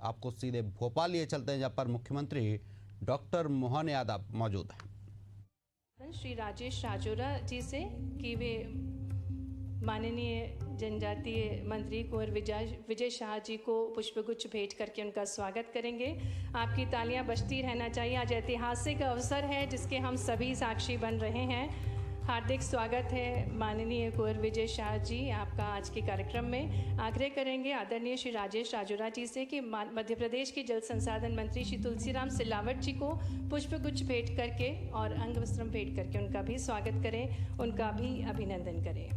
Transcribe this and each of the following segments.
आपको सीधे भोपाल लिए चलते हैं, जहाँ पर मुख्यमंत्री डॉक्टर मोहन यादव मौजूद हैं। श्री राजेश राजौरा जी से कि वे माननीय जनजातीय मंत्री कुंवर विजय शाह जी को पुष्पगुच्छ भेंट करके उनका स्वागत करेंगे। आपकी तालियां बजती रहना चाहिए। आज ऐतिहासिक अवसर है जिसके हम सभी साक्षी बन रहे हैं। हार्दिक स्वागत है माननीय कुंवर विजय शाह जी आपका आज के कार्यक्रम में। आग्रह करेंगे आदरणीय श्री राजेश राजौरा जी से कि मध्य प्रदेश के जल संसाधन मंत्री श्री तुलसीराम सिलावट जी को पुष्पगुच्छ भेंट करके और अंग वस्त्रम भेंट करके उनका भी स्वागत करें, उनका भी अभिनंदन करें।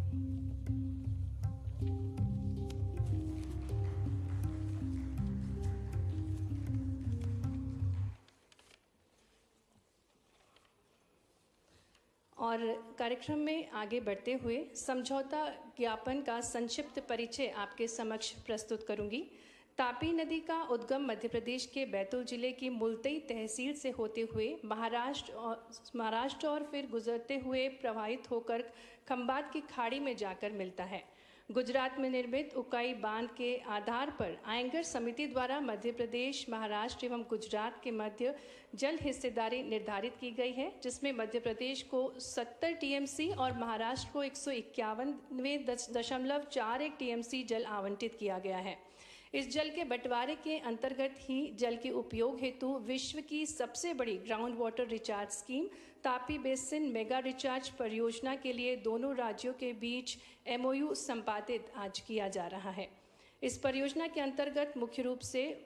और कार्यक्रम में आगे बढ़ते हुए समझौता ज्ञापन का संक्षिप्त परिचय आपके समक्ष प्रस्तुत करूंगी। तापी नदी का उद्गम मध्य प्रदेश के बैतूल जिले की मुल्तई तहसील से होते हुए महाराष्ट्र और फिर गुजरते हुए प्रवाहित होकर खंबात की खाड़ी में जाकर मिलता है। गुजरात में निर्मित उकाई बांध के आधार पर आयंगर समिति द्वारा मध्य प्रदेश, महाराष्ट्र एवं गुजरात के मध्य जल हिस्सेदारी निर्धारित की गई है, जिसमें मध्य प्रदेश को 70 टीएमसी और महाराष्ट्र को 151.41 टीएमसी जल आवंटित किया गया है। इस जल के बंटवारे के अंतर्गत ही जल के उपयोग हेतु विश्व की सबसे बड़ी ground water recharge scheme Tapi basin mega recharge परियोजना के लिए दोनों राज्यों के बीच MOU संपादित आज किया जा रहा है। इस परियोजना के अंतर्गत मुख्य रूप से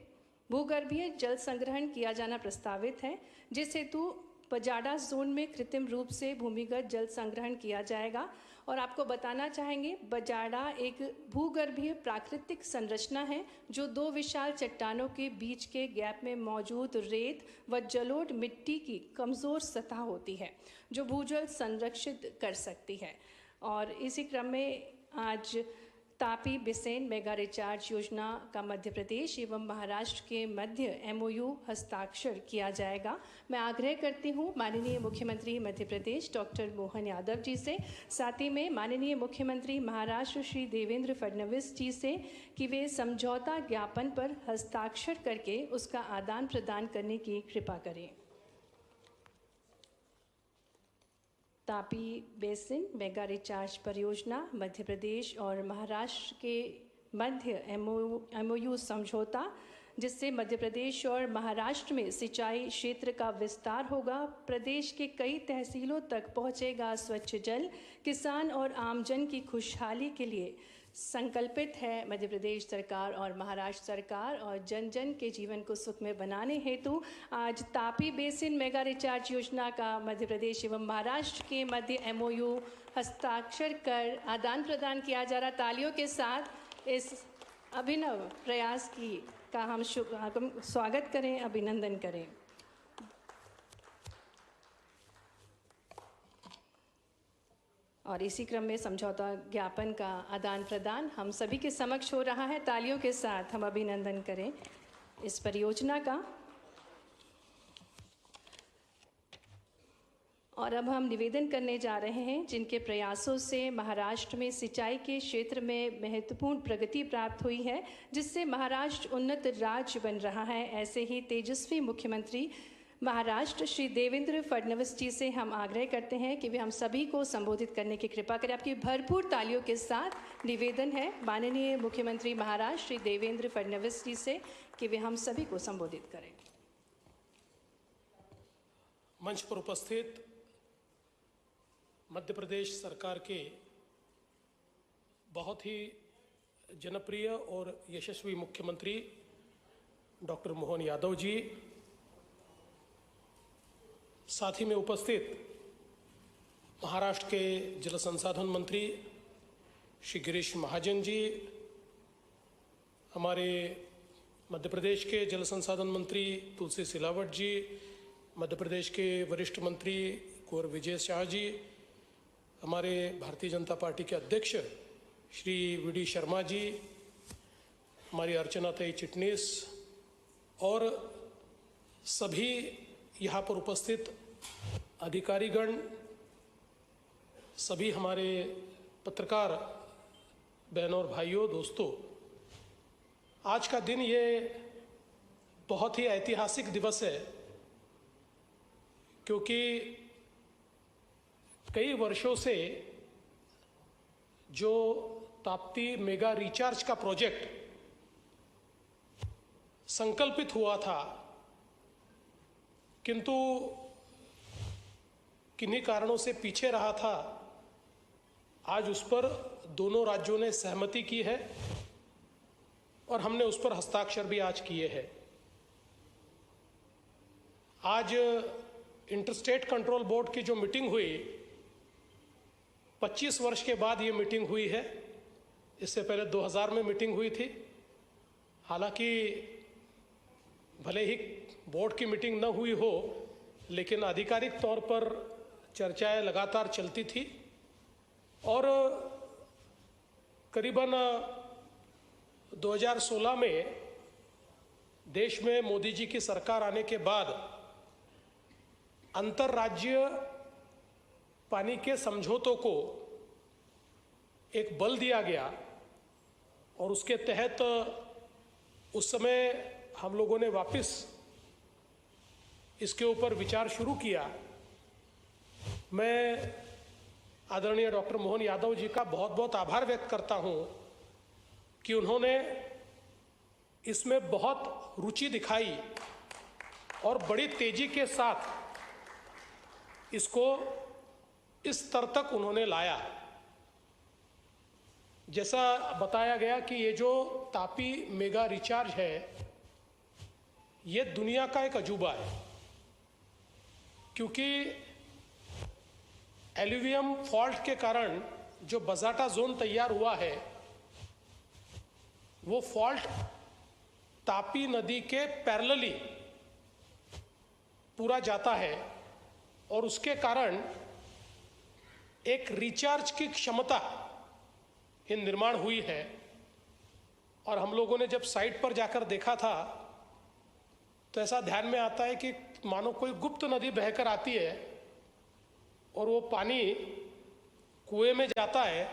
भूगर्भीय जल संग्रहण किया जाना प्रस्तावित है, जिस हेतु बजाडा जोन में कृत्रिम रूप से भूमिगत जल संग्रहण किया जाएगा। और आपको बताना चाहेंगे, बजाडा एक भूगर्भीय प्राकृतिक संरचना है जो दो विशाल चट्टानों के बीच के गैप में मौजूद रेत व जलोढ़ मिट्टी की कमज़ोर सतह होती है जो भूजल संरक्षित कर सकती है। और इसी क्रम में आज तापी बिसेन मेगा रिचार्ज योजना का मध्य प्रदेश एवं महाराष्ट्र के मध्य MOU हस्ताक्षर किया जाएगा। मैं आग्रह करती हूँ माननीय मुख्यमंत्री मध्य प्रदेश डॉक्टर मोहन यादव जी से, साथ ही में माननीय मुख्यमंत्री महाराष्ट्र श्री देवेंद्र फडणवीस जी से कि वे समझौता ज्ञापन पर हस्ताक्षर करके उसका आदान प्रदान करने की कृपा करें। तापी बेसिन मेगा रिचार्ज परियोजना मध्य प्रदेश और महाराष्ट्र के मध्य MOU समझौता, जिससे मध्य प्रदेश और महाराष्ट्र में सिंचाई क्षेत्र का विस्तार होगा, प्रदेश के कई तहसीलों तक पहुंचेगा स्वच्छ जल, किसान और आमजन की खुशहाली के लिए संकल्पित है मध्य प्रदेश सरकार और महाराष्ट्र सरकार। और जन जन के जीवन को सुखमय बनाने हेतु आज तापी बेसिन मेगा रिचार्ज योजना का मध्य प्रदेश एवं महाराष्ट्र के मध्य MOU हस्ताक्षर कर आदान प्रदान किया जा रहा। तालियों के साथ इस अभिनव प्रयास का हम स्वागत करें, अभिनंदन करें। और इसी क्रम में समझौता ज्ञापन का आदान प्रदान हम सभी के समक्ष हो रहा है। तालियों के साथ हम अभिनंदन करें इस परियोजना का। और अब हम निवेदन करने जा रहे हैं जिनके प्रयासों से महाराष्ट्र में सिंचाई के क्षेत्र में महत्वपूर्ण प्रगति प्राप्त हुई है, जिससे महाराष्ट्र उन्नत राज्य बन रहा है। ऐसे ही तेजस्वी मुख्यमंत्री महाराष्ट्र श्री देवेंद्र फडणवीस जी से हम आग्रह करते हैं कि वे हम सभी को संबोधित करने की कृपा करें। आपकी भरपूर तालियों के साथ निवेदन है माननीय मुख्यमंत्री महाराष्ट्र श्री देवेंद्र फडणवीस जी से कि वे हम सभी को संबोधित करें। मंच पर उपस्थित मध्य प्रदेश सरकार के बहुत ही जनप्रिय और यशस्वी मुख्यमंत्री डॉक्टर मोहन यादव जी, साथ ही में उपस्थित महाराष्ट्र के जल संसाधन मंत्री श्री गिरीश महाजन जी, हमारे मध्य प्रदेश के जल संसाधन मंत्री तुलसी सिलावट जी, मध्य प्रदेश के वरिष्ठ मंत्री कुंवर विजय शाह जी, हमारे भारतीय जनता पार्टी के अध्यक्ष श्री VD शर्मा जी, हमारी अर्चना ताई चिटनीस और सभी यहाँ पर उपस्थित अधिकारीगण, सभी हमारे पत्रकार बहनों और भाइयों, दोस्तों, आज का दिन ये बहुत ही ऐतिहासिक दिवस है, क्योंकि कई वर्षों से जो ताप्ती मेगा रिचार्ज का प्रोजेक्ट संकल्पित हुआ था, किंतु किन्हीं कारणों से पीछे रहा था, आज उस पर दोनों राज्यों ने सहमति की है और हमने उस पर हस्ताक्षर भी आज किए हैं। आज इंटरस्टेट कंट्रोल बोर्ड की जो मीटिंग हुई, 25 वर्ष के बाद ये मीटिंग हुई है। इससे पहले 2000 में मीटिंग हुई थी। हालांकि भले ही बोर्ड की मीटिंग न हुई हो, लेकिन आधिकारिक तौर पर चर्चाएं लगातार चलती थी और करीबन 2016 में देश में मोदी जी की सरकार आने के बाद अंतर्राज्यीय पानी के समझौतों को एक बल दिया गया और उसके तहत उस समय हम लोगों ने वापस इसके ऊपर विचार शुरू किया। मैं आदरणीय डॉक्टर मोहन यादव जी का बहुत बहुत आभार व्यक्त करता हूं कि उन्होंने इसमें बहुत रुचि दिखाई और बड़ी तेजी के साथ इसको इस स्तर तक उन्होंने लाया। जैसा बताया गया कि ये जो तापी मेगा रिचार्ज है, ये दुनिया का एक अजूबा है, क्योंकि एल्यूवियम फॉल्ट के कारण जो बजाटा जोन तैयार हुआ है, वो फॉल्ट तापी नदी के पैरेलली पूरा जाता है और उसके कारण एक रिचार्ज की क्षमता की निर्माण हुई है। और हम लोगों ने जब साइट पर जाकर देखा था तो ऐसा ध्यान में आता है कि मानो कोई गुप्त नदी बहकर आती है और वो पानी कुएं में जाता है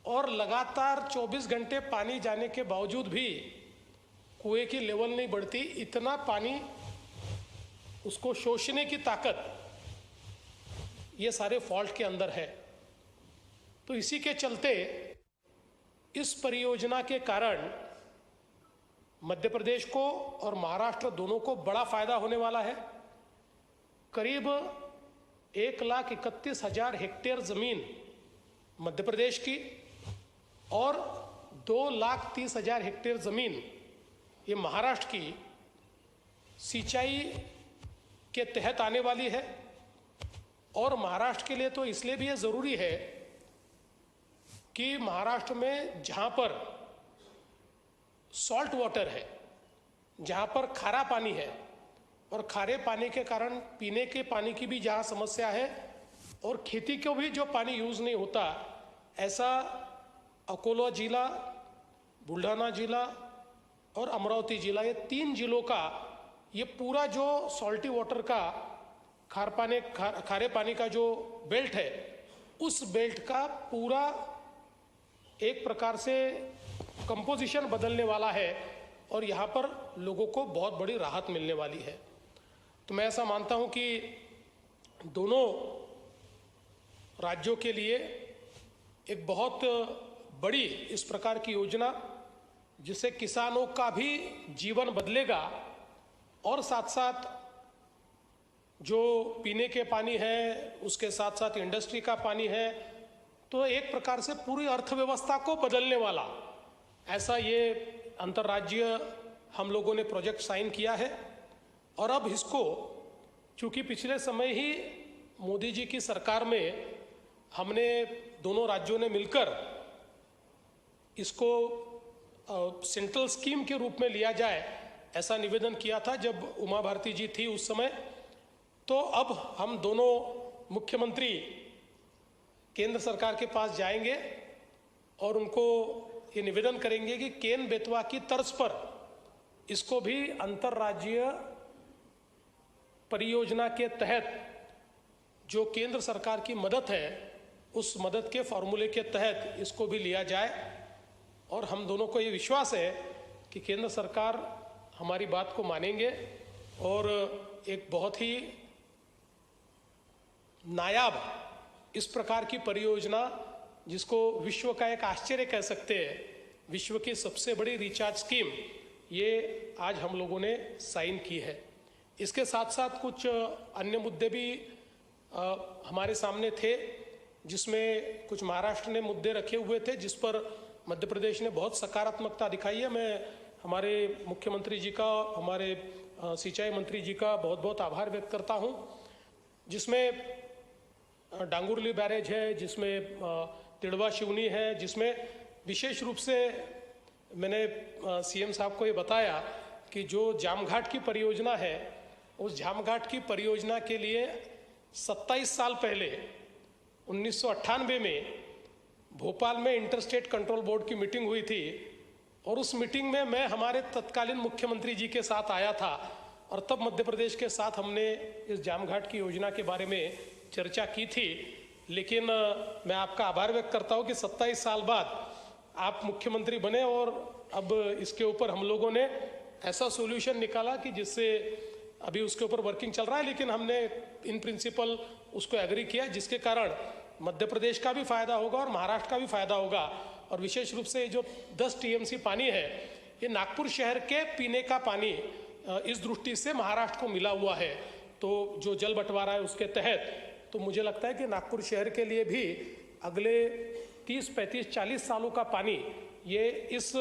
और लगातार 24 घंटे पानी जाने के बावजूद भी कुएं की लेवल नहीं बढ़ती। इतना पानी, उसको शोषने की ताकत ये सारे फॉल्ट के अंदर है। तो इसी के चलते इस परियोजना के कारण मध्य प्रदेश को और महाराष्ट्र दोनों को बड़ा फायदा होने वाला है। करीब 1,31,000 हेक्टेयर जमीन मध्य प्रदेश की और 2,30,000 हेक्टेयर जमीन ये महाराष्ट्र की सिंचाई के तहत आने वाली है। और महाराष्ट्र के लिए तो इसलिए भी ये ज़रूरी है कि महाराष्ट्र में जहाँ पर सॉल्ट वाटर है, जहाँ पर खारा पानी है और खारे पानी के कारण पीने के पानी की भी जहाँ समस्या है और खेती को भी जो पानी यूज़ नहीं होता, ऐसा अकोला जिला, बुल्ढाना जिला और अमरावती जिला, ये 3 जिलों का ये पूरा जो सॉल्टी वाटर का खारे पानी का जो बेल्ट है, उस बेल्ट का पूरा एक प्रकार से कंपोजिशन बदलने वाला है और यहाँ पर लोगों को बहुत बड़ी राहत मिलने वाली है। तो मैं ऐसा मानता हूँ कि दोनों राज्यों के लिए एक बहुत बड़ी इस प्रकार की योजना, जिससे किसानों का भी जीवन बदलेगा और साथ साथ जो पीने के पानी है, उसके साथ साथ इंडस्ट्री का पानी है, तो एक प्रकार से पूरी अर्थव्यवस्था को बदलने वाला ऐसा ये अंतर्राज्यीय हम लोगों ने प्रोजेक्ट साइन किया है। और अब इसको, चूंकि पिछले समय ही मोदी जी की सरकार में हमने दोनों राज्यों ने मिलकर इसको सेंट्रल स्कीम के रूप में लिया जाए, ऐसा निवेदन किया था जब उमा भारती जी थी उस समय। तो अब हम दोनों मुख्यमंत्री केंद्र सरकार के पास जाएंगे और उनको ये निवेदन करेंगे कि केन बेतवा की तर्ज पर इसको भी अंतर्राज्यीय परियोजना के तहत जो केंद्र सरकार की मदद है, उस मदद के फॉर्मूले के तहत इसको भी लिया जाए। और हम दोनों को ये विश्वास है कि केंद्र सरकार हमारी बात को मानेंगे और एक बहुत ही नायाब इस प्रकार की परियोजना, जिसको विश्व का एक आश्चर्य कह सकते हैं, विश्व की सबसे बड़ी रिचार्ज स्कीम, ये आज हम लोगों ने साइन की है। इसके साथ साथ कुछ अन्य मुद्दे भी हमारे सामने थे, जिसमें कुछ महाराष्ट्र ने मुद्दे रखे हुए थे, जिस पर मध्य प्रदेश ने बहुत सकारात्मकता दिखाई है। मैं हमारे मुख्यमंत्री जी का, हमारे सिंचाई मंत्री जी का बहुत बहुत आभार व्यक्त करता हूँ। जिसमें डांगुरली बैरेज है, जिसमें तिड़वा शिवनी है, जिसमें विशेष रूप से मैंने सीएम साहब को ये बताया कि जो जामघाट की परियोजना है, उस जामघाट की परियोजना के लिए 27 साल पहले 1998 में भोपाल में इंटरस्टेट कंट्रोल बोर्ड की मीटिंग हुई थी, और उस मीटिंग में मैं हमारे तत्कालीन मुख्यमंत्री जी के साथ आया था, और तब मध्य प्रदेश के साथ हमने इस जामघाट की योजना के बारे में चर्चा की थी। लेकिन मैं आपका आभार व्यक्त करता हूँ कि 27 साल बाद आप मुख्यमंत्री बने और अब इसके ऊपर हम लोगों ने ऐसा सॉल्यूशन निकाला कि जिससे अभी उसके ऊपर वर्किंग चल रहा है, लेकिन हमने इन प्रिंसिपल उसको एग्री किया, जिसके कारण मध्य प्रदेश का भी फायदा होगा और महाराष्ट्र का भी फायदा होगा। और विशेष रूप से जो 10 टीएमसी पानी है, ये नागपुर शहर के पीने का पानी इस दृष्टि से महाराष्ट्र को मिला हुआ है। तो जो जल बंटवारा है उसके तहत तो मुझे लगता है कि नागपुर शहर के लिए भी अगले 30, 35, 40 सालों का पानी ये इस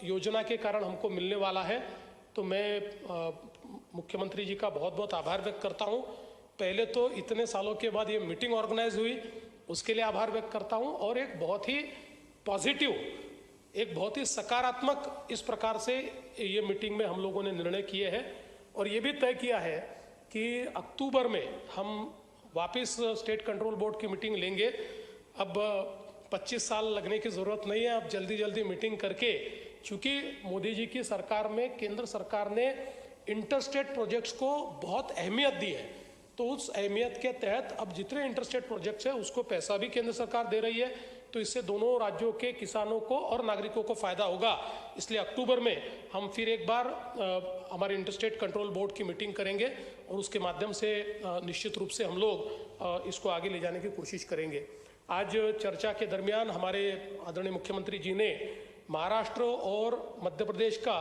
योजना के कारण हमको मिलने वाला है। तो मैं मुख्यमंत्री जी का बहुत बहुत आभार व्यक्त करता हूँ। पहले तो इतने सालों के बाद ये मीटिंग ऑर्गेनाइज हुई, उसके लिए आभार व्यक्त करता हूँ, और एक बहुत ही पॉजिटिव, एक बहुत ही सकारात्मक इस प्रकार से ये मीटिंग में हम लोगों ने निर्णय किए हैं। और ये भी तय किया है कि अक्टूबर में हम वापस स्टेट कंट्रोल बोर्ड की मीटिंग लेंगे। अब 25 साल लगने की ज़रूरत नहीं है, अब जल्दी जल्दी मीटिंग करके, चूँकि मोदी जी की सरकार में, केंद्र सरकार ने इंटरस्टेट प्रोजेक्ट्स को बहुत अहमियत दी है, तो उस अहमियत के तहत अब जितने इंटरस्टेट प्रोजेक्ट्स हैं उसको पैसा भी केंद्र सरकार दे रही है। तो इससे दोनों राज्यों के किसानों को और नागरिकों को फायदा होगा। इसलिए अक्टूबर में हम फिर एक बार हमारे इंटरस्टेट कंट्रोल बोर्ड की मीटिंग करेंगे, और उसके माध्यम से निश्चित रूप से हम लोग इसको आगे ले जाने की कोशिश करेंगे। आज चर्चा के दरमियान हमारे आदरणीय मुख्यमंत्री जी ने महाराष्ट्र और मध्य प्रदेश का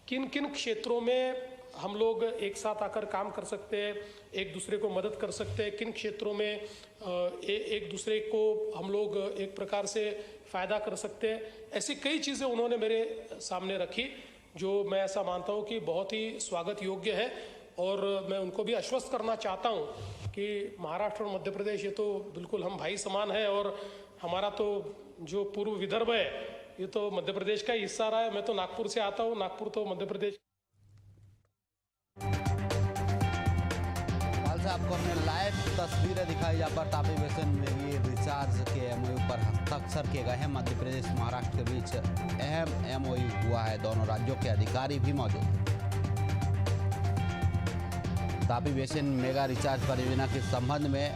किन किन क्षेत्रों में हम लोग एक साथ आकर काम कर सकते हैं, एक दूसरे को मदद कर सकते हैं, किन क्षेत्रों में एक दूसरे को हम लोग एक प्रकार से फ़ायदा कर सकते हैं, ऐसी कई चीज़ें उन्होंने मेरे सामने रखी, जो मैं ऐसा मानता हूँ कि बहुत ही स्वागत योग्य है। और मैं उनको भी आश्वस्त करना चाहता हूँ कि महाराष्ट्र और मध्य प्रदेश ये तो बिल्कुल हम भाई समान है, और हमारा तो जो पूर्व विदर्भ है ये तो मध्य प्रदेश का ही हिस्सा रहा है। मैं तो नागपुर से आता हूँ, नागपुर तो मध्य प्रदेश। से आपको हमने लाइव तस्वीरें दिखाई, जहाँ पर तापी बेसिन में भी रिचार्ज के एमओयू पर हस्ताक्षर किए गए हैं। मध्य प्रदेश महाराष्ट्र के बीच अहम एमओयू हुआ है, दोनों राज्यों के अधिकारी भी मौजूद हैं। तापी बेसिन मेगा रिचार्ज परियोजना के संबंध में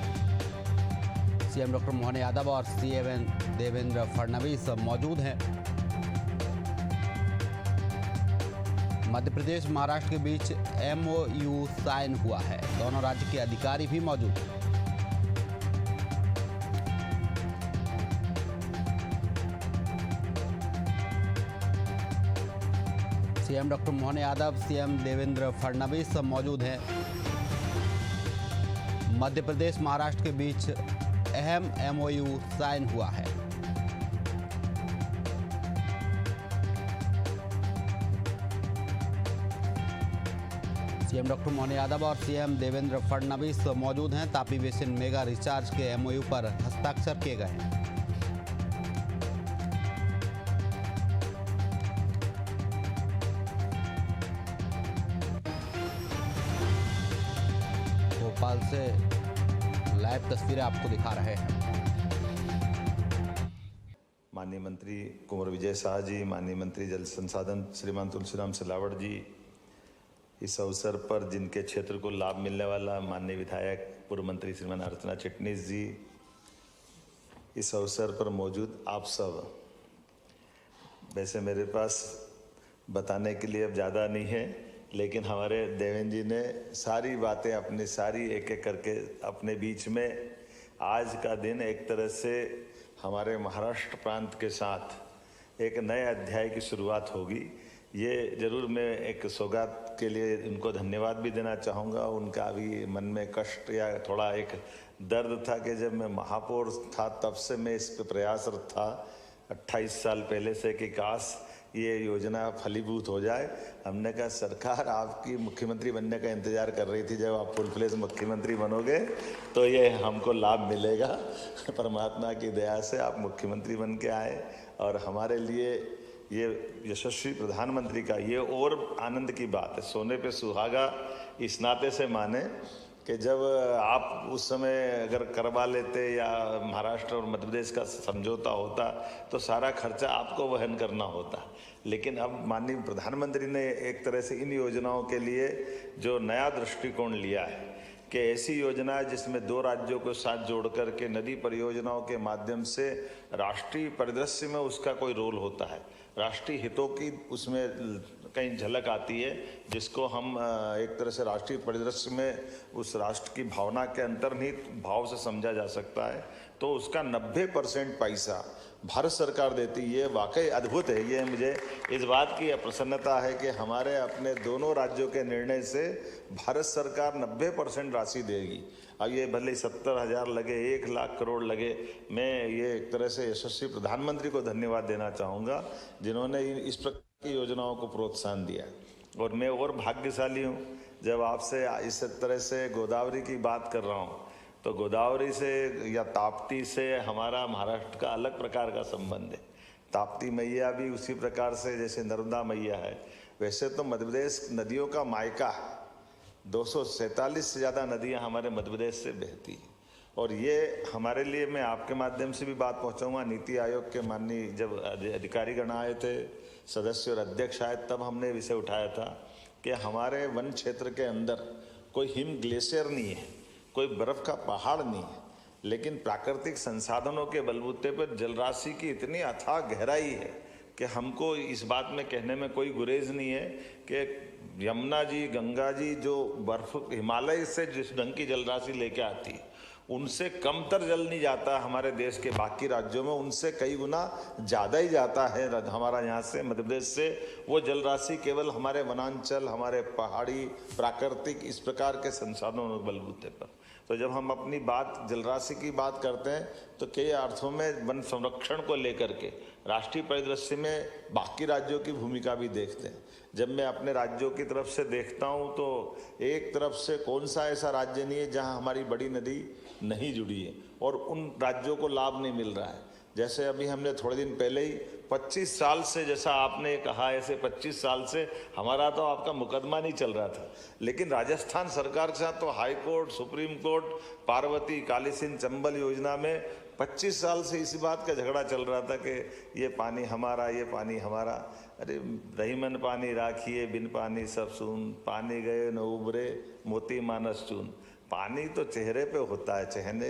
सीएम डॉक्टर मोहन यादव और सीएम देवेंद्र फडणवीस मौजूद हैं। मध्य प्रदेश महाराष्ट्र के बीच एमओयू साइन हुआ है, दोनों राज्य के अधिकारी भी मौजूद हैं। CM doctor Mohan Yadav, CM Devendra Fadnavis मौजूद हैं। मध्य प्रदेश महाराष्ट्र के बीच अहम एमओयू साइन हुआ है। सीएम डॉक्टर मोहन यादव और सीएम देवेंद्र फडणवीस मौजूद हैं। तापी बेसिन मेगा रिचार्ज के एमओयू पर हस्ताक्षर किए गए हैं। भोपाल से लाइव तस्वीरें आपको दिखा रहे हैं। माननीय मंत्री कुंवर विजय शाह जी, माननीय मंत्री जल संसाधन श्रीमान तुलसीराम सिलावट जी, इस अवसर पर जिनके क्षेत्र को लाभ मिलने वाला माननीय विधायक पूर्व मंत्री श्रीमान अर्चना चिटनीस जी, इस अवसर पर मौजूद आप सब। वैसे मेरे पास बताने के लिए अब ज़्यादा नहीं है, लेकिन हमारे देवेंद्र जी ने सारी बातें अपनी सारी एक एक करके अपने बीच में, आज का दिन एक तरह से हमारे महाराष्ट्र प्रांत के साथ एक नए अध्याय की शुरुआत होगी। ये ज़रूर मैं एक सौगात के लिए उनको धन्यवाद भी देना चाहूँगा। उनका भी मन में कष्ट या थोड़ा एक दर्द था कि जब मैं महापौर था तब से मैं इस पर प्रयासरत था 28 साल पहले से कि काश ये योजना फलीभूत हो जाए। हमने कहा सरकार आपकी मुख्यमंत्री बनने का इंतज़ार कर रही थी, जब आप फुल फ्लेज मुख्यमंत्री बनोगे तो ये हमको लाभ मिलेगा। परमात्मा की दया से आप मुख्यमंत्री बन के आए और हमारे लिए ये यशस्वी प्रधानमंत्री का ये और आनंद की बात है, सोने पे सुहागा इस नाते से माने कि जब आप उस समय अगर करवा लेते या महाराष्ट्र और मध्य प्रदेश का समझौता होता तो सारा खर्चा आपको वहन करना होता, लेकिन अब माननीय प्रधानमंत्री ने एक तरह से इन योजनाओं के लिए जो नया दृष्टिकोण लिया है कि ऐसी योजना जिसमें 2 राज्यों को साथ जोड़ कर के नदी परियोजनाओं के माध्यम से राष्ट्रीय परिदृश्य में उसका कोई रोल होता है, राष्ट्रीय हितों की उसमें कहीं झलक आती है, जिसको हम एक तरह से राष्ट्रीय परिदृश्य में उस राष्ट्र की भावना के अंतर्निहित भाव से समझा जा सकता है। तो उसका 90% पैसा भारत सरकार देती, ये वाकई अद्भुत है। ये मुझे इस बात की प्रसन्नता है कि हमारे अपने दोनों राज्यों के निर्णय से भारत सरकार 90% राशि देगी। अब ये भले 70,000 लगे, 1 लाख करोड़ लगे, मैं ये एक तरह से यशस्वी प्रधानमंत्री को धन्यवाद देना चाहूँगा जिन्होंने इस प्रकार की योजनाओं को प्रोत्साहन दिया। और मैं और भाग्यशाली हूँ जब आपसे इस तरह से गोदावरी की बात कर रहा हूँ, तो गोदावरी से या ताप्ती से हमारा महाराष्ट्र का अलग प्रकार का संबंध है। ताप्ती मैया भी उसी प्रकार से जैसे नर्मदा मैया है, वैसे तो मध्य प्रदेश नदियों का मायका है। 247 से ज़्यादा नदियाँ हमारे मध्य प्रदेश से बहती हैं और ये हमारे लिए, मैं आपके माध्यम से भी बात पहुँचाऊँगा, नीति आयोग के माननीय जब अधिकारीगण आए थे, सदस्य और अध्यक्ष आए, तब हमने विषय उठाया था कि हमारे वन क्षेत्र के अंदर कोई हिम ग्लेशियर नहीं है, कोई बर्फ़ का पहाड़ नहीं है, लेकिन प्राकृतिक संसाधनों के बलबूते पर जलराशि की इतनी अथाह गहराई है कि हमको इस बात में कहने में कोई गुरेज नहीं है कि यमुना जी, गंगा जी जो बर्फ हिमालय से जिस ढंग की जलराशि लेके आती है, उनसे कमतर जल नहीं जाता हमारे देश के बाकी राज्यों में, उनसे कई गुना ज़्यादा ही जाता है हमारा यहाँ से मध्य प्रदेश से। वो जल राशि केवल हमारे वनांचल, हमारे पहाड़ी प्राकृतिक इस प्रकार के संसाधनों के बलबूते पर। तो जब हम अपनी बात जल राशि की बात करते हैं तो कई अर्थों में वन संरक्षण को लेकर के राष्ट्रीय परिदृश्य में बाकी राज्यों की भूमिका भी देखते हैं। जब मैं अपने राज्यों की तरफ से देखता हूं तो एक तरफ से कौन सा ऐसा राज्य नहीं है जहां हमारी बड़ी नदी नहीं जुड़ी है और उन राज्यों को लाभ नहीं मिल रहा है। जैसे अभी हमने थोड़े दिन पहले ही 25 साल से, जैसा आपने कहा ऐसे 25 साल से हमारा तो आपका मुकदमा नहीं चल रहा था, लेकिन राजस्थान सरकार के साथ तो high court, supreme court, Parvati, Kali Sindh, Chambal योजना में 25 साल से इसी बात का झगड़ा चल रहा था कि ये पानी हमारा, ये पानी हमारा। अरे रहीमन पानी राखिए, बिन पानी सब सून, पानी गए न उबरे, मोती मानस चून। पानी तो चेहरे पे होता है,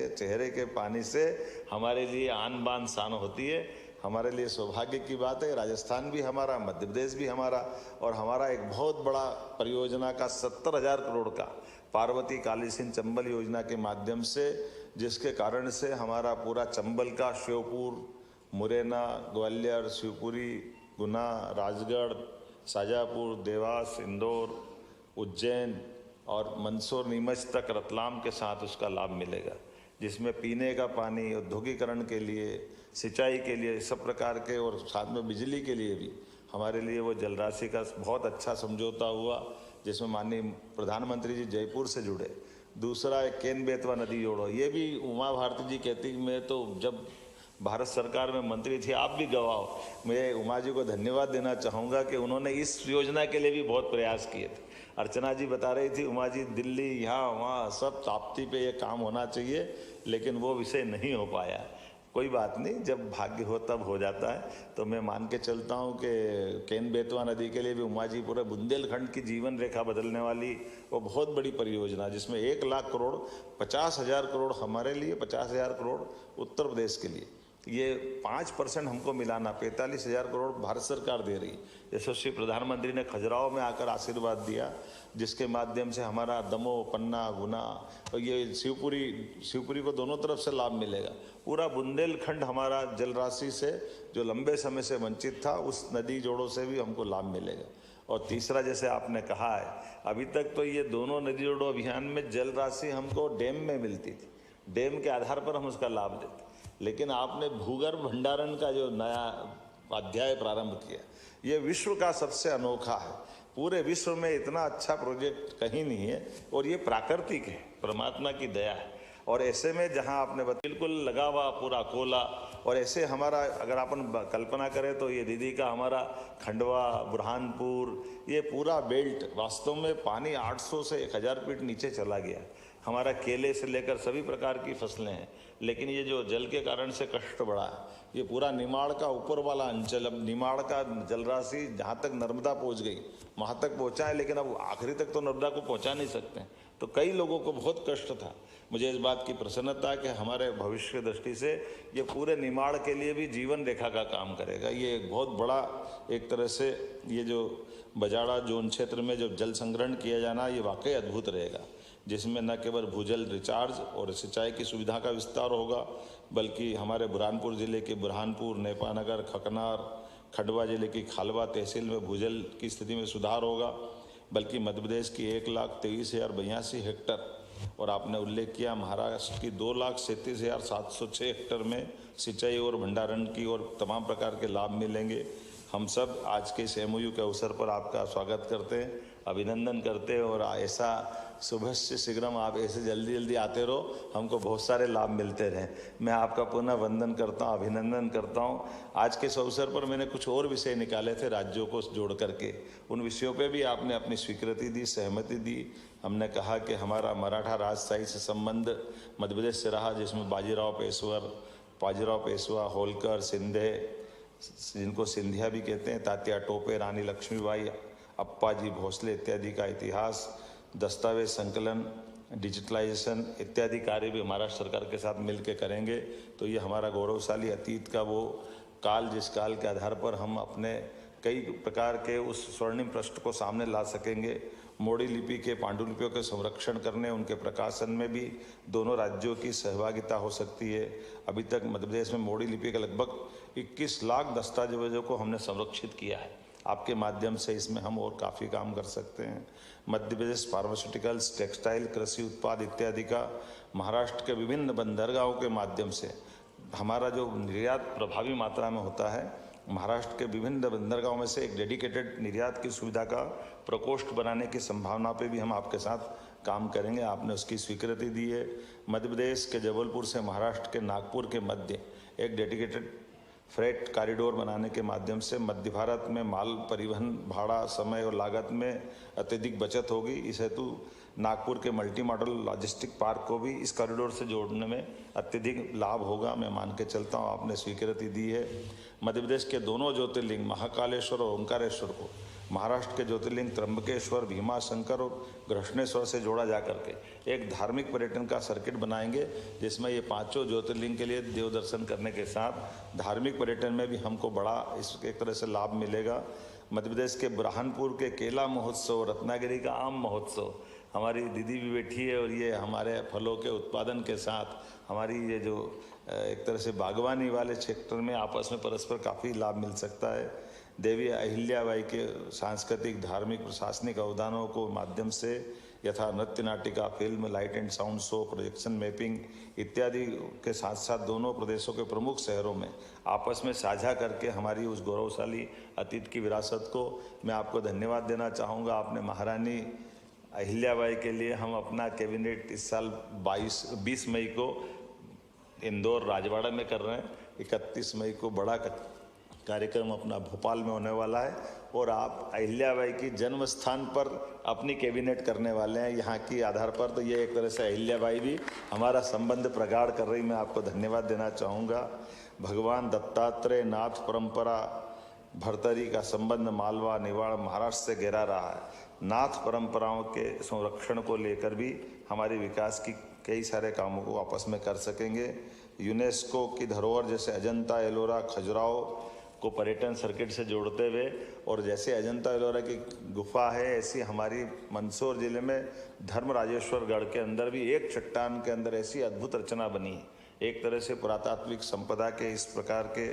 चेहरे के पानी से हमारे लिए आन बान शान होती है। हमारे लिए सौभाग्य की बात है, राजस्थान भी हमारा, मध्य प्रदेश भी हमारा, और हमारा एक बहुत बड़ा परियोजना का 70,000 करोड़ का पार्वती, काली सिंध, चंबल योजना के माध्यम से, जिसके कारण से हमारा पूरा चंबल का श्योपुर, मुरैना, ग्वालियर, शिवपुरी, गुना, राजगढ़, शाजापुर, देवास, इंदौर, उज्जैन और मंदसौर, नीमच तक रतलाम के साथ उसका लाभ मिलेगा, जिसमें पीने का पानी, औद्योगिकरण के लिए, सिंचाई के लिए, सब प्रकार के, और साथ में बिजली के लिए भी हमारे लिए वो जलराशि का बहुत अच्छा समझौता हुआ, जिसमें माननीय प्रधानमंत्री जी जयपुर से जुड़े। दूसरा एक केन बेतवा नदी जोड़ो, ये भी उमा भारती जी कहती, मैं तो जब भारत सरकार में मंत्री थी, आप भी गवाह हो, मैं उमा जी को धन्यवाद देना चाहूँगा कि उन्होंने इस योजना के लिए भी बहुत प्रयास किए थे। अर्चना जी बता रही थी, उमा जी दिल्ली, यहाँ वहाँ सब ताप्ती पे ये काम होना चाहिए, लेकिन वो विषय नहीं हो पाया। कोई बात नहीं, जब भाग्य हो तब हो जाता है। तो मैं मान के चलता हूँ कि केन बेतवा नदी के लिए भी उमा जी पूरे बुंदेलखंड की जीवन रेखा बदलने वाली वो बहुत बड़ी परियोजना, जिसमें 1 लाख करोड़, 50,000 करोड़ हमारे लिए, 50,000 करोड़ उत्तर प्रदेश के लिए, ये 5% हमको मिलाना, 45,000 करोड़ भारत सरकार दे रही। यशस्वी प्रधानमंत्री ने खजुराहो में आकर आशीर्वाद दिया, जिसके माध्यम से हमारा दमोह, पन्ना, गुना और ये शिवपुरी को दोनों तरफ से लाभ मिलेगा। पूरा बुंदेलखंड हमारा जल राशि से जो लंबे समय से वंचित था, उस नदी जोड़ों से भी हमको लाभ मिलेगा। और तीसरा, जैसे आपने कहा है, अभी तक तो ये दोनों नदी जोड़ो अभियान में जल राशि हमको डैम में मिलती थी, डैम के आधार पर हम उसका लाभ देते, लेकिन आपने भूगर्भ भंडारण का जो नया अध्याय प्रारंभ किया, ये विश्व का सबसे अनोखा है। पूरे विश्व में इतना अच्छा प्रोजेक्ट कहीं नहीं है, और ये प्राकृतिक है, परमात्मा की दया है। और ऐसे में जहां आपने बिल्कुल लगा हुआ पूरा कोला, और ऐसे हमारा अगर अपन कल्पना करें तो ये दीदी का हमारा खंडवा, बुरहानपुर, ये पूरा बेल्ट वास्तव में पानी 800 से 1000 फीट नीचे चला गया। हमारा केले से लेकर सभी प्रकार की फसलें हैं, लेकिन ये जो जल के कारण से कष्ट बढ़ा है, ये पूरा निमाड़ का ऊपर वाला अंचल, अब निमाड़ का जलराशि जहाँ तक नर्मदा पहुँच गई वहाँ तक पहुँचा है, लेकिन अब आखिरी तक तो नर्मदा को पहुँचा नहीं सकते हैं। तो कई लोगों को बहुत कष्ट था। मुझे इस बात की प्रसन्नता है कि हमारे भविष्य की दृष्टि से ये पूरे निमाड़ के लिए भी जीवन रेखा का काम करेगा। ये एक बहुत बड़ा, एक तरह से ये जो बजाड़ा जोन क्षेत्र में जो जल संग्रहण किया जाना, ये वाकई अद्भुत रहेगा, जिसमें न केवल भूजल रिचार्ज और सिंचाई की सुविधा का विस्तार होगा, बल्कि हमारे बुरहानपुर जिले के बुरहानपुर, नेपानगर, खकनार, खंडवा जिले की खालवा तहसील में भूजल की स्थिति में सुधार होगा, बल्कि मध्य प्रदेश की 1,23,082 हेक्टर, और आपने उल्लेख किया महाराष्ट्र की 2,37,706 हेक्टर में सिंचाई और भंडारण की और तमाम प्रकार के लाभ मिलेंगे। हम सब आज के इस MOU के अवसर पर आपका स्वागत करते हैं, अभिनंदन करते हैं, और ऐसा सुबह से शीघ्रम आप ऐसे जल्दी जल्दी आते रहो, हमको बहुत सारे लाभ मिलते रहें। मैं आपका पुनः वंदन करता हूँ, अभिनंदन करता हूँ। आज के इस अवसर पर मैंने कुछ और विषय निकाले थे राज्यों को जोड़ करके, उन विषयों पे भी आपने अपनी स्वीकृति दी, सहमति दी। हमने कहा कि हमारा मराठा राजशाही से संबंध मध्य प्रदेश से रहा, जिसमें बाजीराव पेशवा, होलकर, सिंधे, जिनको सिंधिया भी कहते हैं, तात्या टोपे, रानी लक्ष्मीबाई, अप्पाजी भोसले इत्यादि का इतिहास, दस्तावेज संकलन, डिजिटलाइजेशन इत्यादि कार्य भी महाराष्ट्र सरकार के साथ मिलकर करेंगे। तो ये हमारा गौरवशाली अतीत का वो काल, जिस काल के आधार पर हम अपने कई प्रकार के उस स्वर्णिम पृष्ठ को सामने ला सकेंगे। मोड़ी लिपि के पांडुलिपियों के संरक्षण करने, उनके प्रकाशन में भी दोनों राज्यों की सहभागिता हो सकती है। अभी तक मध्य प्रदेश में मोड़ी लिपि के लगभग 21 लाख दस्तावेजों को हमने संरक्षित किया है। आपके माध्यम से इसमें हम और काफ़ी काम कर सकते हैं। मध्य प्रदेश फार्मास्यूटिकल्स, टेक्सटाइल, कृषि उत्पाद इत्यादि का महाराष्ट्र के विभिन्न बंदरगाहों के माध्यम से हमारा जो निर्यात प्रभावी मात्रा में होता है, महाराष्ट्र के विभिन्न बंदरगाहों में से एक डेडिकेटेड निर्यात की सुविधा का प्रकोष्ठ बनाने की संभावना पे भी हम आपके साथ काम करेंगे। आपने उसकी स्वीकृति दी है। मध्य प्रदेश के जबलपुर से महाराष्ट्र के नागपुर के मध्य एक डेडिकेटेड फ्रेट कॉरिडोर बनाने के माध्यम से मध्य भारत में माल परिवहन, भाड़ा, समय और लागत में अत्यधिक बचत होगी। इस हेतु नागपुर के मल्टी मॉडल लॉजिस्टिक पार्क को भी इस कॉरिडोर से जोड़ने में अत्यधिक लाभ होगा, मैं मान के चलता हूँ। आपने स्वीकृति दी है। मध्य प्रदेश के दोनों ज्योतिर्लिंग महाकालेश्वर और ओंकारेश्वर को महाराष्ट्र के ज्योतिर्लिंग त्र्यंबकेश्वर, भीमाशंकर और घृष्णेश्वर से जोड़ा जा करके एक धार्मिक पर्यटन का सर्किट बनाएंगे, जिसमें ये पांचों ज्योतिर्लिंग के लिए देव दर्शन करने के साथ धार्मिक पर्यटन में भी हमको बड़ा इस एक तरह से लाभ मिलेगा। मध्य प्रदेश के बुरहानपुर के केला महोत्सव, रत्नागिरी का आम महोत्सव, हमारी दीदी भी बैठी है, और ये हमारे फलों के उत्पादन के साथ हमारी ये जो एक तरह से बागवानी वाले क्षेत्र में आपस में परस्पर काफ़ी लाभ मिल सकता है। देवी अहिल्याबाई के सांस्कृतिक, धार्मिक, प्रशासनिक अवदानों को माध्यम से यथा नृत्य नाटिका, film, light and sound show, projection mapping इत्यादि के साथ साथ दोनों प्रदेशों के प्रमुख शहरों में आपस में साझा करके हमारी उस गौरवशाली अतीत की विरासत को मैं आपको धन्यवाद देना चाहूँगा। आपने महारानी अहिल्याबाई के लिए हम अपना कैबिनेट इस साल 20 मई को इंदौर राजवाड़ा में कर रहे हैं। 31 मई को बड़ा कार्यक्रम अपना भोपाल में होने वाला है, और आप अहिल्याबाई की जन्म स्थान पर अपनी कैबिनेट करने वाले हैं यहाँ की आधार पर। तो ये एक तरह से अहिल्याबाई भी हमारा संबंध प्रगाढ़ कर रही, मैं आपको धन्यवाद देना चाहूँगा। भगवान दत्तात्रेय नाथ परंपरा भरतरी का संबंध मालवा, निवाड़, महाराष्ट्र से गहरा रहा है। नाथ परंपराओं के संरक्षण को लेकर भी हमारे विकास की कई सारे कामों को आपस में कर सकेंगे। यूनेस्को की धरोहर जैसे अजंता एलोरा खजुराहो को पर्यटन सर्किट से जोड़ते हुए, और जैसे अजंता एलोरा की गुफा है ऐसी हमारी मंदसौर जिले में धर्मराजेश्वर गढ़ के अंदर भी एक चट्टान के अंदर ऐसी अद्भुत रचना बनी है। एक तरह से पुरातात्विक संपदा के इस प्रकार के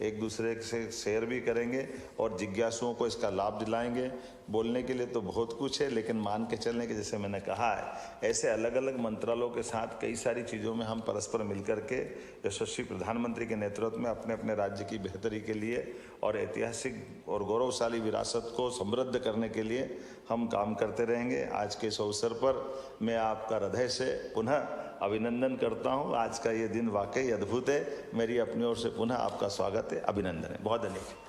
एक दूसरे से शेयर भी करेंगे और जिज्ञासुओं को इसका लाभ दिलाएंगे। बोलने के लिए तो बहुत कुछ है, लेकिन मान के चलने के, जैसे मैंने कहा है, ऐसे अलग अलग मंत्रालयों के साथ कई सारी चीज़ों में हम परस्पर मिलकर के यशस्वी प्रधानमंत्री के नेतृत्व में अपने अपने राज्य की बेहतरी के लिए और ऐतिहासिक और गौरवशाली विरासत को समृद्ध करने के लिए हम काम करते रहेंगे। आज के इस अवसर पर मैं आपका हृदय से पुनः अभिनंदन करता हूं। आज का ये दिन वाकई अद्भुत है। मेरी अपनी ओर से पुनः आपका स्वागत है, अभिनंदन है। बहुत धन्यवाद।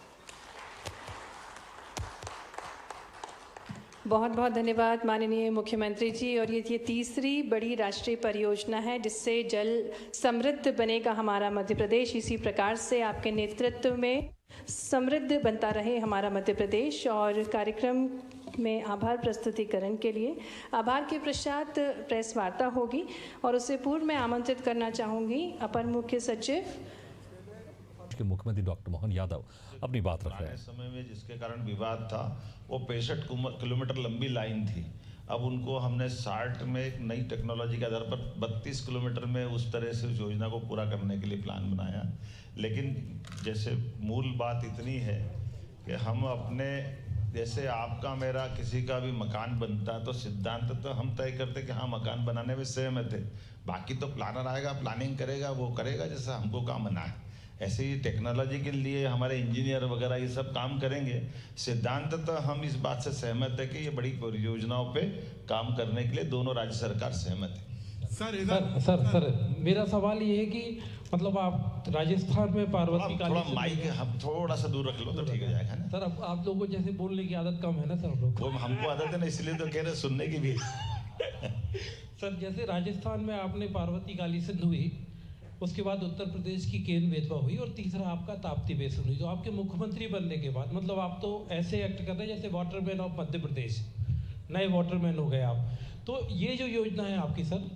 बहुत बहुत धन्यवाद माननीय मुख्यमंत्री जी। और ये तीसरी बड़ी राष्ट्रीय परियोजना है जिससे जल समृद्ध बनेगा हमारा मध्य प्रदेश। इसी प्रकार से आपके नेतृत्व में समृद्ध बनता रहे हमारा मध्य प्रदेश। और कार्यक्रम में आभार प्रस्तुतिकरण के लिए आभार के पश्चात प्रेस वार्ता होगी और उससे पूर्व मैं आमंत्रित करना चाहूँगी अपर मुख्य सचिव के मुख्यमंत्री डॉक्टर मोहन यादव अपनी बात रख रहे हैं। समय में जिसके कारण विवाद था वो 65 किलोमीटर लंबी लाइन थी। अब उनको हमने 60 में एक नई टेक्नोलॉजी के आधार पर 32 किलोमीटर में उस तरह से उस योजना को पूरा करने के लिए प्लान बनाया। लेकिन जैसे मूल बात इतनी है कि हम अपने, जैसे आपका मेरा किसी का भी मकान बनता तो सिद्धांत तो हम तय करते कि हाँ मकान बनाने में सहमत है, बाकी तो प्लानर आएगा, प्लानिंग करेगा, वो करेगा जैसा हमको काम बना है। ऐसे ही टेक्नोलॉजी के लिए हमारे इंजीनियर वगैरह ये सब काम करेंगे। सिद्धांत तो हम इस बात से सहमत है कि ये बड़ी परियोजनाओं पे काम करने के लिए दोनों राज्य सरकार सहमत है। सर मेरा सवाल ये है कि मतलब आप राजस्थान में पार्वती थोड़ा माइक हम थोड़ा सा दूर रख लो तो ठीक हो जाएगा ना। सर अब आप लोगों को जैसे बोलने की आदत कम है ना सर, हम लोग वो हमको आदत है ना, इसलिए तो कह रहे सुनने की भी। सर जैसे राजस्थान में आपने पार्वती काली सिंध हुई, उसके बाद उत्तर प्रदेश की केन बेतवा हुई और तीसरा आपका ताप्ती बेसिन हुई। तो आपके मुख्यमंत्री बनने के बाद मतलब आप तो ऐसे एक्ट कर रहे हैं जैसे वाटरमैन ऑफ मध्य प्रदेश, नए वाटरमैन हो गए आप। तो ये जो योजना है आपकी सर,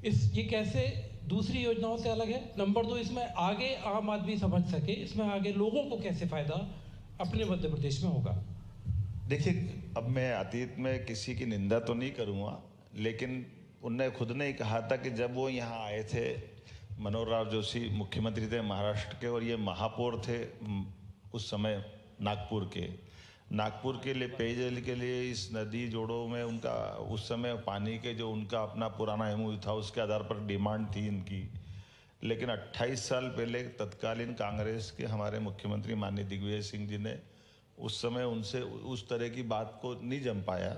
ये कैसे दूसरी योजनाओं से अलग है? नंबर 2, इसमें आगे आम आदमी समझ सके, इसमें आगे लोगों को कैसे फायदा अपने मध्य प्रदेश में होगा? देखिए, अब मैं अतीत में किसी की निंदा तो नहीं करूँगा, लेकिन उनने खुद ने ही कहा था कि जब वो यहाँ आए थे, मनोहर लाल जोशी मुख्यमंत्री थे महाराष्ट्र के और ये महापौर थे उस समय नागपुर के लिए पेयजल के लिए इस नदी जोड़ों में उनका उस समय पानी के जो उनका अपना पुराना एमओयू था उसके आधार पर डिमांड थी इनकी। लेकिन 28 साल पहले तत्कालीन कांग्रेस के हमारे मुख्यमंत्री माननीय दिग्विजय सिंह जी ने उस समय उनसे उस तरह की बात को नहीं जम पाया।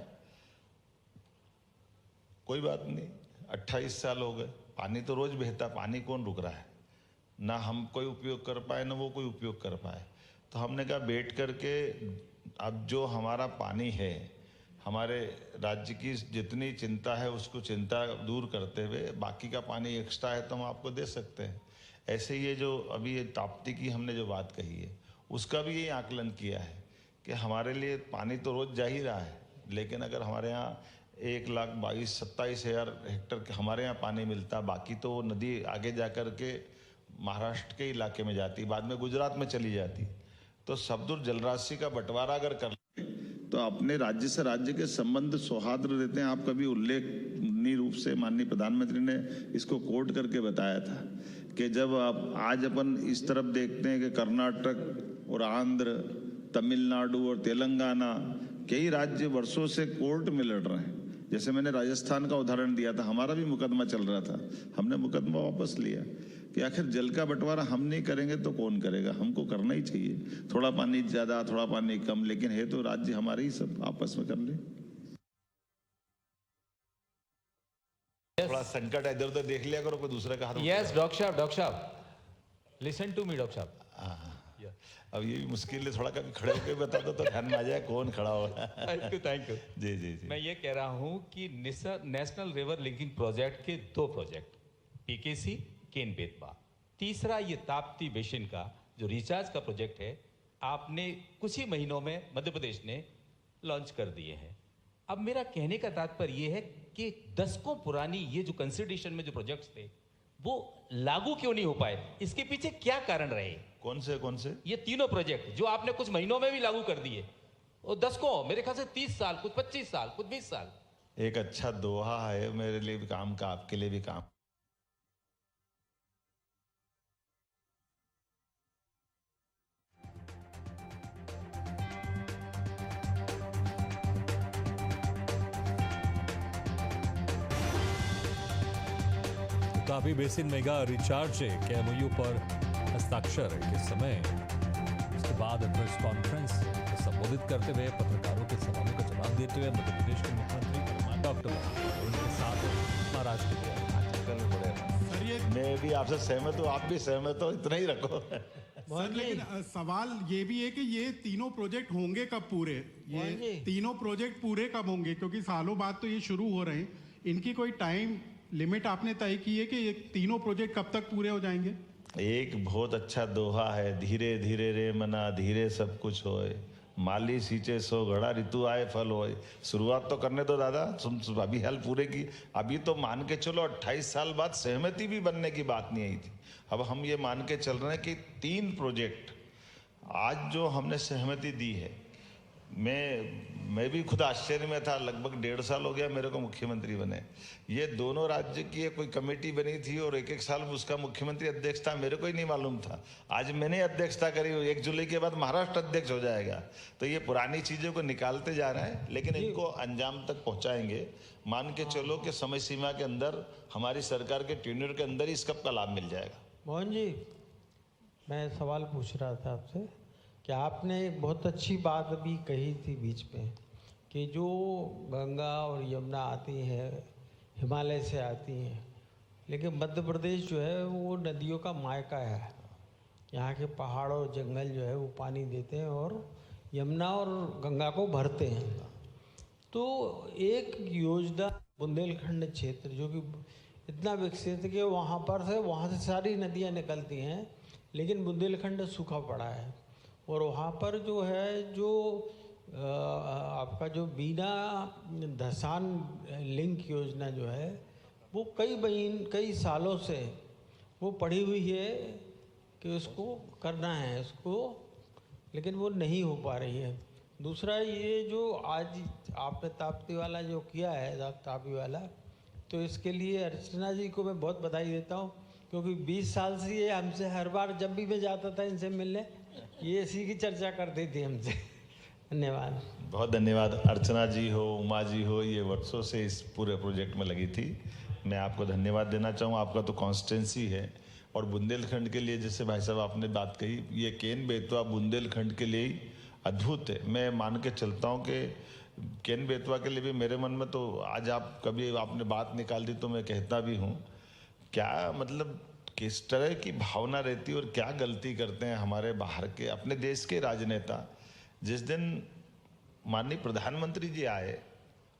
कोई बात नहीं, 28 साल हो गए, पानी तो रोज बहता, पानी कौन रुक रहा है? ना हम कोई उपयोग कर पाए ना वो कोई उपयोग कर पाए। तो हमने कहा बैठ करके अब जो हमारा पानी है, हमारे राज्य की जितनी चिंता है उसको चिंता दूर करते हुए बाकी का पानी एक्स्ट्रा है तो हम आपको दे सकते हैं। ऐसे ये जो अभी ये ताप्ती की हमने जो बात कही है उसका भी ये आकलन किया है कि हमारे लिए पानी तो रोज जा ही रहा है, लेकिन अगर हमारे यहाँ 1,22,27,000 हेक्टर हमारे यहाँ पानी मिलता, बाकी तो वो नदी आगे जा कर के महाराष्ट्र के इलाके में जाती, बाद में गुजरात में चली जाती। तो सबदूर जलराशि का बंटवारा अगर कर तो अपने राज्य से राज्य के संबंध सौहार्द रहते हैं। आप कभी उल्लेखनीय रूप से माननीय प्रधानमंत्री ने इसको कोट करके बताया था कि जब आप आज अपन इस तरफ देखते हैं कि कर्नाटक और आंध्र, तमिलनाडु और तेलंगाना कई राज्य वर्षों से कोर्ट में लड़ रहे हैं। जैसे मैंने राजस्थान का उदाहरण दिया था, हमारा भी मुकदमा चल रहा था, हमने मुकदमा वापस लिया कि आखिर जल का बंटवारा हम नहीं करेंगे तो कौन करेगा? हमको करना ही चाहिए। थोड़ा पानी ज्यादा, थोड़ा पानी कम, लेकिन है तो राज्य हमारे ही, सब आपस में कर ले। थोड़ा संकट है, इधर उधर देख लिया करो, कोई दूसरे का हाथ। यस डॉक्टर साहब लिसन टू मी डॉक्टर साहब। अब ये भी मुश्किल है, थोड़ा कभी खड़े होकर बता दो तो ध्यान में आ जाए कौन खड़ा हो रहा है। Thank you. जी जी जी। मैं ये कह रहा हूँ कि नेशनल रिवर लिंकिंग प्रोजेक्ट के 2 प्रोजेक्ट, पीकेसी केन बेतवा, तीसरा ये ताप्ती बेसिन का जो रिचार्ज का प्रोजेक्ट है, आपने कुछ ही महीनों में मध्य प्रदेश ने लॉन्च कर दिए हैं। अब मेरा कहने का तात्पर्य ये है कि दशकों पुरानी ये जो कंसिडरेशन में जो प्रोजेक्ट्स थे वो लागू क्यों नहीं हो पाए? इसके पीछे क्या कारण रहे? कौन से ये तीनों प्रोजेक्ट जो आपने कुछ महीनों में भी लागू कर दिए, और 10 को मेरे ख्याल से 30 साल, कुछ 25 साल, कुछ 20 साल। एक अच्छा दोहा है, मेरे लिए भी काम का, आपके लिए भी काम। तापी बेसिन मेगा रिचार्ज के एमओयू पर हस्ताक्षर के समय उसके बाद प्रेस कॉन्फ्रेंस को संबोधित करते हुए पत्रकारों के सवालों का जवाब देते हुए मध्य प्रदेश के मुख्यमंत्री डॉक्टर उनके साथ महाराष्ट्र के मैं भी आपसे सहमत हूँ, आप भी सहमत हो, इतना ही रखो। सर, लेकिन सवाल ये भी है कि ये तीनों प्रोजेक्ट होंगे कब पूरे? ये तीनों प्रोजेक्ट पूरे कब होंगे? क्योंकि सालों बाद तो ये शुरू हो रहे हैं, इनकी कोई टाइम लिमिट आपने तय की है कि ये तीनों प्रोजेक्ट कब तक पूरे हो जाएंगे? एक बहुत अच्छा दोहा है, धीरे धीरे रे मना धीरे सब कुछ होए, माली सींचे सो घड़ा ऋतु आए फल होए। शुरुआत तो करने दो दादा, तुम अभी हल पूरे की। अभी तो मान के चलो 28 साल बाद सहमति भी बनने की बात नहीं आई थी। अब हम ये मान के चल रहे हैं कि 3 प्रोजेक्ट आज जो हमने सहमति दी है, मैं भी खुद आश्चर्य में था। लगभग 1.5 साल हो गया मेरे को मुख्यमंत्री बने। ये दोनों राज्य की कोई कमेटी बनी थी और एक साल उसका मुख्यमंत्री अध्यक्ष था, मेरे को ही नहीं मालूम था। आज मैंने अध्यक्षता करी, 1 जुलाई के बाद महाराष्ट्र अध्यक्ष हो जाएगा। तो ये पुरानी चीज़ों को निकालते जा रहे हैं, लेकिन इनको अंजाम तक पहुँचाएंगे। मान के चलो कि समय सीमा के अंदर, हमारी सरकार के टेन्योर के अंदर ही इसका लाभ मिल जाएगा। मोहन जी, मैं सवाल पूछ रहा था आपसे कि आपने एक बहुत अच्छी बात अभी कही थी बीच में कि जो गंगा और यमुना आती हैं हिमालय से आती हैं, लेकिन मध्य प्रदेश जो है वो नदियों का मायका है। यहाँ के पहाड़ और जंगल जो है वो पानी देते हैं और यमुना और गंगा को भरते हैं। तो एक योजना बुंदेलखंड क्षेत्र जो कि इतना विकसित है कि वहाँ से सारी नदियाँ निकलती हैं, लेकिन बुंदेलखंड सूखा पड़ा है। और वहाँ पर जो है जो आपका जो बीना धसान लिंक योजना जो है वो कई सालों से वो पड़ी हुई है कि उसको करना है उसको, लेकिन वो नहीं हो पा रही है। दूसरा ये जो आज आपने ताप्ती वाला जो किया है तापी वाला, तो इसके लिए अर्चना जी को मैं बहुत बधाई देता हूँ, क्योंकि 20 साल से ये हमसे हर बार जब भी मैं जाता था इनसे मिलने ये इसी की चर्चा करती थी हमसे। धन्यवाद, बहुत धन्यवाद। अर्चना जी हो, उमा जी हो, ये वर्षों से इस पूरे प्रोजेक्ट में लगी थी। मैं आपको धन्यवाद देना चाहूँ। आपका तो कॉन्स्टिट्यूंसी है और बुंदेलखंड के लिए, जैसे भाई साहब आपने बात कही, ये केन बेतवा बुंदेलखंड के लिए ही अद्भुत है। मैं मान के चलता हूँ कि केन बेतवा के लिए भी मेरे मन में तो आज आप कभी आपने बात निकाल दी तो मैं कहता भी हूँ, क्या मतलब किस तरह की भावना रहती है और क्या गलती करते हैं हमारे बाहर के अपने देश के राजनेता। जिस दिन माननीय प्रधानमंत्री जी आए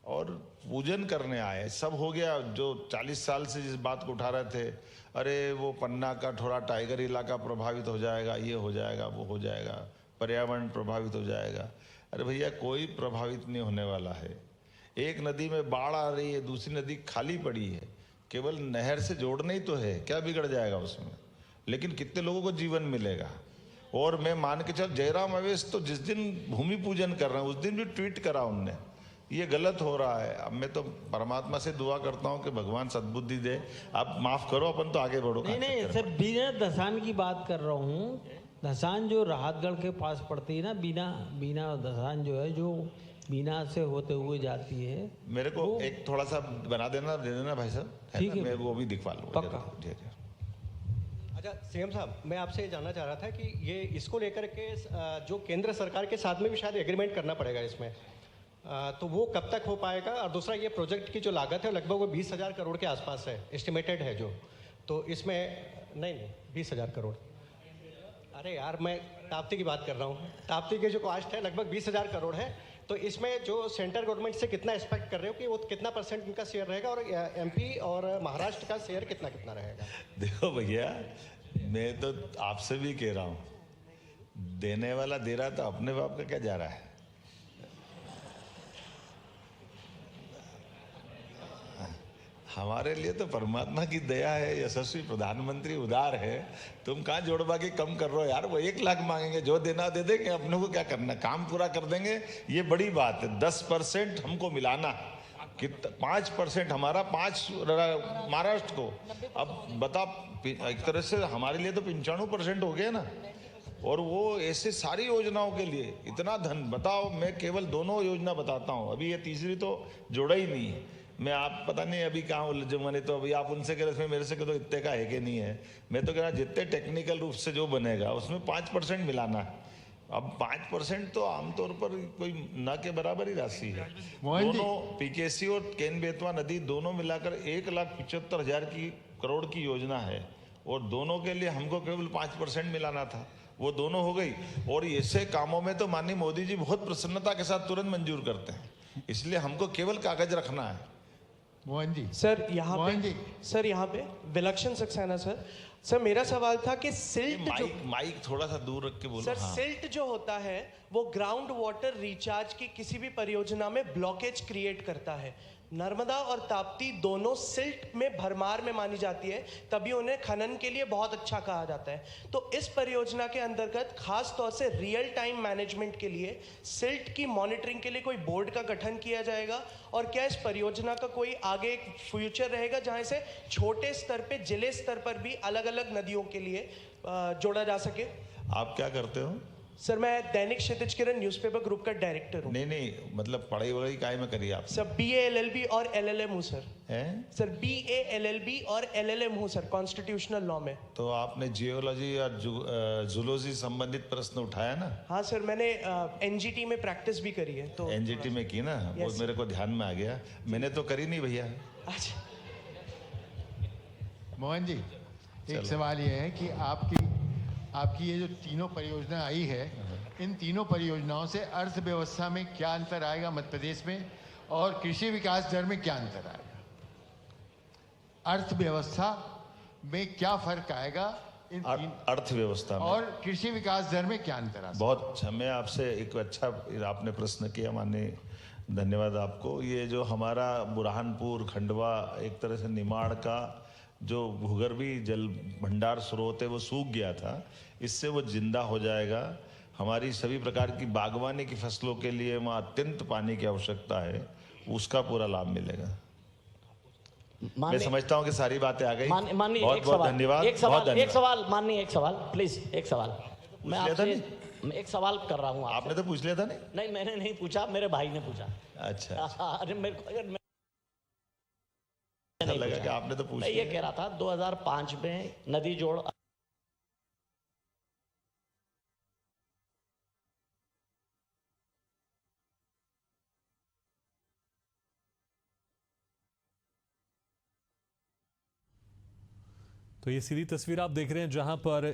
और पूजन करने आए, सब हो गया। जो 40 साल से जिस बात को उठा रहे थे, अरे वो पन्ना का थोड़ा टाइगर इलाका प्रभावित हो जाएगा, ये हो जाएगा, वो हो जाएगा, पर्यावरण प्रभावित हो जाएगा। अरे भैया, कोई प्रभावित नहीं होने वाला है। एक नदी में बाढ़ आ रही है, दूसरी नदी खाली पड़ी है, केवल नहर से जोड़ना ही तो है, क्या बिगड़ जाएगा उसमें? लेकिन कितने लोगों को जीवन मिलेगा। और मैं मान के चल, जयराम अवेश तो जिस दिन भूमि पूजन कर रहे हैं उस दिन भी ट्वीट करा उनने, ये गलत हो रहा है। अब मैं तो परमात्मा से दुआ करता हूँ कि भगवान सद्बुद्धि दे, आप माफ करो, अपन तो आगे बढ़ो। नहीं सर, बीना धसान की बात कर रहा हूँ। धसान जो राहतगढ़ के पास पड़ती है ना, बीना धसान जो है, जो बीना से होते हुए जाती है। मेरे को एक थोड़ा सा बना देना, दे देना भाई साहब, ठीक है, मैं वो भी दिखवा लूँगा। पक्का। अच्छा सीएम साहब, मैं आपसे ये जानना चाह रहा था कि ये इसको लेकर के जो केंद्र सरकार के साथ में भी शायद एग्रीमेंट करना पड़ेगा इसमें, तो वो कब तक हो पाएगा? और दूसरा, ये प्रोजेक्ट की जो लागत है लगभग वो 20,000 करोड़ के आसपास है, एस्टिमेटेड है जो, तो इसमें नहीं 20,000 करोड़। अरे यार, मैं ताप्ती की बात कर रहा हूँ। ताप्ती की जो कॉस्ट है लगभग 20,000 करोड़ है। तो इसमें जो सेंट्रल गवर्नमेंट से कितना एक्सपेक्ट कर रहे हो कि वो कितना % इनका शेयर रहेगा, और एमपी और महाराष्ट्र का शेयर कितना रहेगा? देखो भैया, मैं तो आपसे भी कह रहा हूँ, देने वाला दे रहा, तो अपने बाप का क्या जा रहा है? हमारे लिए तो परमात्मा की दया है, यशस्वी प्रधानमंत्री उदार है। तुम कहाँ जोड़वा के कम कर रहे हो यार, वो 1 लाख मांगेंगे, जो देना दे देंगे, अपने को क्या करना, काम पूरा कर देंगे, ये बड़ी बात है। 10% हमको मिलाना, कि 5% हमारा, 5 महाराष्ट्र को। अब बता, एक तरह से हमारे लिए तो 95% हो गया ना, और वो ऐसे सारी योजनाओं के लिए इतना धन। बताओ, मैं केवल 2 योजना बताता हूँ, अभी ये तीसरी तो जोड़ा ही नहीं है। मैं आप पता नहीं अभी कहाँ उलझे मैंने, तो अभी आप उनसे कह रहे थे, मेरे से कह दो इतने का है कि नहीं है। मैं तो कह रहा जितने टेक्निकल रूप से जो बनेगा उसमें 5% मिलाना है। अब 5% तो आमतौर पर कोई न के बराबर ही राशि है। दोनों पीकेसी और केन बेतवा नदी दोनों मिलाकर 1,75,000 करोड़ की योजना है, और दोनों के लिए हमको केवल 5% मिलाना था, वो दोनों हो गई। और ऐसे कामों में तो माननीय मोदी जी बहुत प्रसन्नता के साथ तुरंत मंजूर करते हैं, इसलिए हमको केवल कागज रखना है। मोहन जी सर यहाँ पे विलक्षण सक्सेना सर मेरा सवाल था कि सिल्ट माइक थोड़ा सा दूर रख के बोलो। सर सिल्ट जो होता है वो ग्राउंड वाटर रिचार्ज की किसी भी परियोजना में ब्लॉकेज क्रिएट करता है। नर्मदा और ताप्ती दोनों सिल्ट में भरमार में मानी जाती है, तभी उन्हें खनन के लिए बहुत अच्छा कहा जाता है। तो इस परियोजना के अंतर्गत खास तौर से रियल टाइम मैनेजमेंट के लिए सिल्ट की मॉनिटरिंग के लिए कोई बोर्ड का गठन किया जाएगा, और क्या इस परियोजना का कोई आगे एक फ्यूचर रहेगा जहां से छोटे स्तर पे, जिले स्तर पर भी अलग अलग नदियों के लिए जोड़ा जा सके? आप क्या करते हो? सर मैं दैनिक क्षितिज किरण न्यूज़पेपर ग्रुप का डायरेक्टर हूँ। नहीं, मतलब पढ़ाई वढ़ाई काहे में करी आप? सर BA LLB और LLM हूँ सर। हैं? सर BA LLB और LLM हूँ सर कॉन्स्टिट्यूशनल लॉ में। तो आपने जियोलॉजी या जूलॉजी संबंधित प्रश्न उठाया ना? हाँ सर, मैंने NGT में प्रैक्टिस भी करी है। तो NGT में की ना, वो मेरे को ध्यान में आ गया, मैंने तो करी नहीं भैया। अच्छा मोहन जी, एक सवाल ये है कि आपकी ये जो तीनों परियोजना आई है, इन तीनों परियोजनाओं से अर्थव्यवस्था में क्या अंतर आएगा मध्य प्रदेश में, और कृषि विकास दर में क्या अंतर आएगा? अर्थव्यवस्था में क्या फर्क आएगा इन अर्थव्यवस्था में, और कृषि विकास दर में क्या अंतर आएगा? बहुत अच्छा, मैं आपसे एक अच्छा आपने प्रश्न किया, माननीय, धन्यवाद आपको। ये जो हमारा बुरहानपुर, खंडवा, एक तरह से निमाड़ का जो भूगर्भी जल भंडार स्रोत है वो सूख गया था, इससे वो जिंदा हो जाएगा। हमारी सभी प्रकार की बागवानी की फसलों के लिए वहाँ अत्यंत पानी की आवश्यकता है, उसका पूरा लाभ मिलेगा। मैं समझता हूँ कि सारी बातें आ गई। बहुत बहुत धन्यवाद। एक सवाल माननीय, एक सवाल प्लीज, एक सवाल मैं आपसे एक सवाल कर रहा हूँ। आपने तो पूछ लिया था। नहीं मैंने नहीं पूछा, मेरे भाई ने पूछा। अच्छा अरे मेरे नहीं लगा कि आपने तो पूछ लिया। ये कह रहा था 2005 में नदी जोड़ तो ये सीधी तस्वीर आप देख रहे हैं जहां पर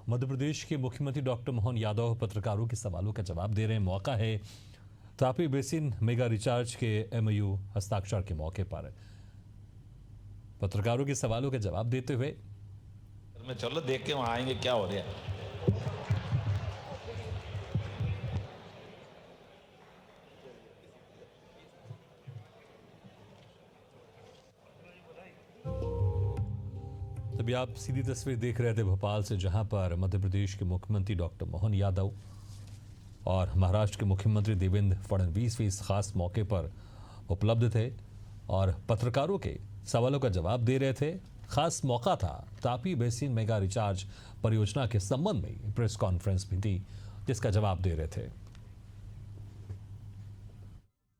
मध्य प्रदेश के मुख्यमंत्री डॉक्टर मोहन यादव पत्रकारों के सवालों का जवाब दे रहे हैं। मौका है तापी बेसिन मेगा रिचार्ज के MOU हस्ताक्षर के मौके पर पत्रकारों के सवालों का जवाब देते हुए। चलो देख के वहां आएंगे क्या हो रहा है। तभी आप सीधी तस्वीर देख रहे थे भोपाल से, जहां पर मध्य प्रदेश के मुख्यमंत्री डॉक्टर मोहन यादव और महाराष्ट्र के मुख्यमंत्री देवेंद्र फडणवीस भी इस खास मौके पर उपलब्ध थे और पत्रकारों के सवालों का जवाब दे रहे थे। खास मौका था तापी बेसिन मेगा रिचार्ज परियोजना के संबंध में प्रेस कॉन्फ्रेंस भी थी, जिसका जवाब दे रहे थे।